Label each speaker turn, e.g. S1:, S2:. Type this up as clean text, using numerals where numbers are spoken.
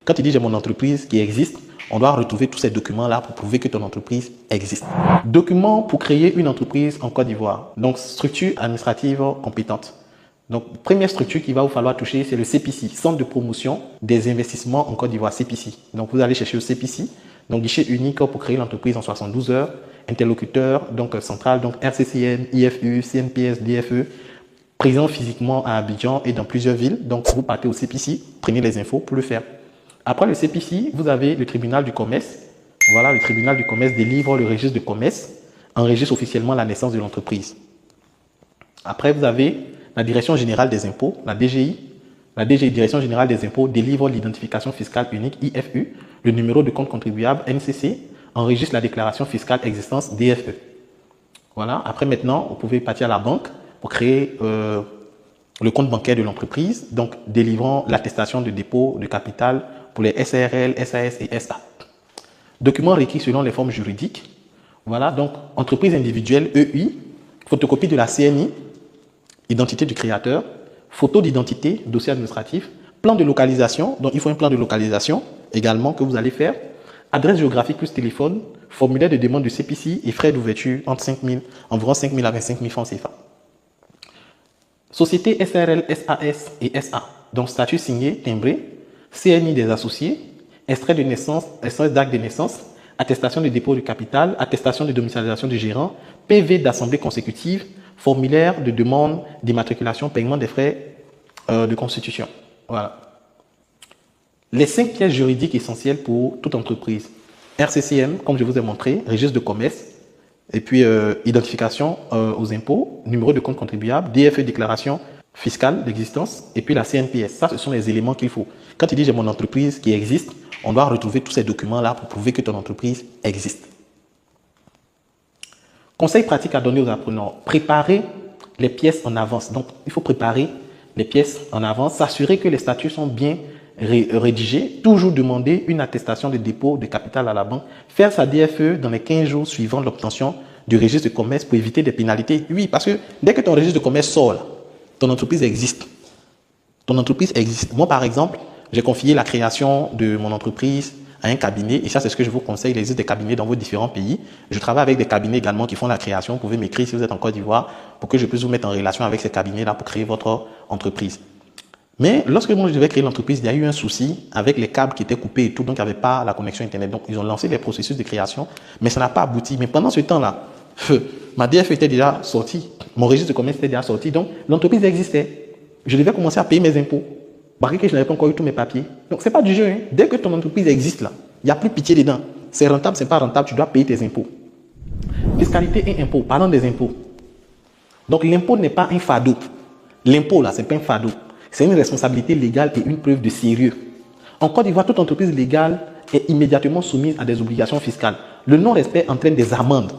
S1: Quand il dit j'ai mon entreprise qui existe, on doit retrouver tous ces documents-là pour prouver que ton entreprise existe. Documents pour créer une entreprise en Côte d'Ivoire. Donc, structure administrative compétente. Donc, première structure qu'il va vous falloir toucher, c'est le CPC, Centre de promotion des investissements en Côte d'Ivoire, CPC. Donc, vous allez chercher le CPC, donc guichet unique pour créer l'entreprise en 72 heures, interlocuteur, donc central, donc RCCN, IFU, CNPS, DFE, présent physiquement à Abidjan et dans plusieurs villes. Donc, vous partez au CPC, prenez les infos pour le faire. Après le CPC, vous avez le tribunal du commerce. Voilà, le tribunal du commerce délivre le registre de commerce, enregistre officiellement la naissance de l'entreprise. Après, vous avez la Direction générale des impôts, la DGI. La DGI, Direction générale des impôts, délivre l'identification fiscale unique, IFU, le numéro de compte contribuable, NCC, enregistre la déclaration fiscale existence, DFE. Voilà. Après, maintenant, vous pouvez partir à la banque pour créer le compte bancaire de l'entreprise, donc délivrant l'attestation de dépôt de capital pour les SARL, SAS et SA. Documents requis selon les formes juridiques. Voilà, donc entreprise individuelle, EI, photocopie de la CNI, identité du créateur, photo d'identité, dossier administratif, plan de localisation, donc il faut un plan de localisation également que vous allez faire, adresse géographique plus téléphone, formulaire de demande du CPC et frais d'ouverture entre environ 5 000 à 25 000 francs CFA. Société SARL, SAS et SA, donc statut signé, timbré, CNI des associés, extrait de naissance, extrait d'acte de naissance, attestation de dépôt de capital, attestation de domiciliation du gérant, PV d'assemblée consécutive, formulaire de demande d'immatriculation, paiement des frais de constitution. Voilà. Les 5 pièces juridiques essentielles pour toute entreprise. RCCM, comme je vous ai montré, registre de commerce, et puis identification aux impôts, numéro de compte contribuable, DFE, déclaration fiscale d'existence, et puis la CNPS. Ça, ce sont les éléments qu'il faut. Quand il dit j'ai mon entreprise qui existe, on doit retrouver tous ces documents-là pour prouver que ton entreprise existe. Conseil pratique à donner aux apprenants. Préparer les pièces en avance. Donc, il faut préparer les pièces en avance, s'assurer que les statuts sont bien rédigés, toujours demander une attestation de dépôt de capital à la banque, faire sa DFE dans les 15 jours suivant l'obtention du registre de commerce pour éviter des pénalités. Oui, parce que dès que ton registre de commerce sort, là, ton entreprise existe. Ton entreprise existe. Moi, par exemple, j'ai confié la création de mon entreprise à un cabinet, et ça, c'est ce que je vous conseille. Il existe des cabinets dans vos différents pays. Je travaille avec des cabinets également qui font la création. Vous pouvez m'écrire si vous êtes en Côte d'Ivoire pour que je puisse vous mettre en relation avec ces cabinets-là pour créer votre entreprise. Mais lorsque moi je devais créer l'entreprise, il y a eu un souci avec les câbles qui étaient coupés et tout, donc il n'y avait pas la connexion Internet. Donc ils ont lancé les processus de création, mais ça n'a pas abouti. Mais pendant ce temps-là, ma DF était déjà sortie, mon registre de commerce était déjà sorti, donc l'entreprise existait. Je devais commencer à payer mes impôts, malgré que je n'avais pas encore eu tous mes papiers. Donc c'est pas du jeu, hein. Dès que ton entreprise existe là, il n'y a plus pitié dedans. C'est rentable, c'est pas rentable, tu dois payer tes impôts. Fiscalité et impôts, parlons des impôts. Donc l'impôt n'est pas un fardeau. L'impôt là, c'est pas un fardeau. C'est une responsabilité légale et une preuve de sérieux. En Côte d'Ivoire, toute entreprise légale est immédiatement soumise à des obligations fiscales. Le non-respect entraîne des amendes.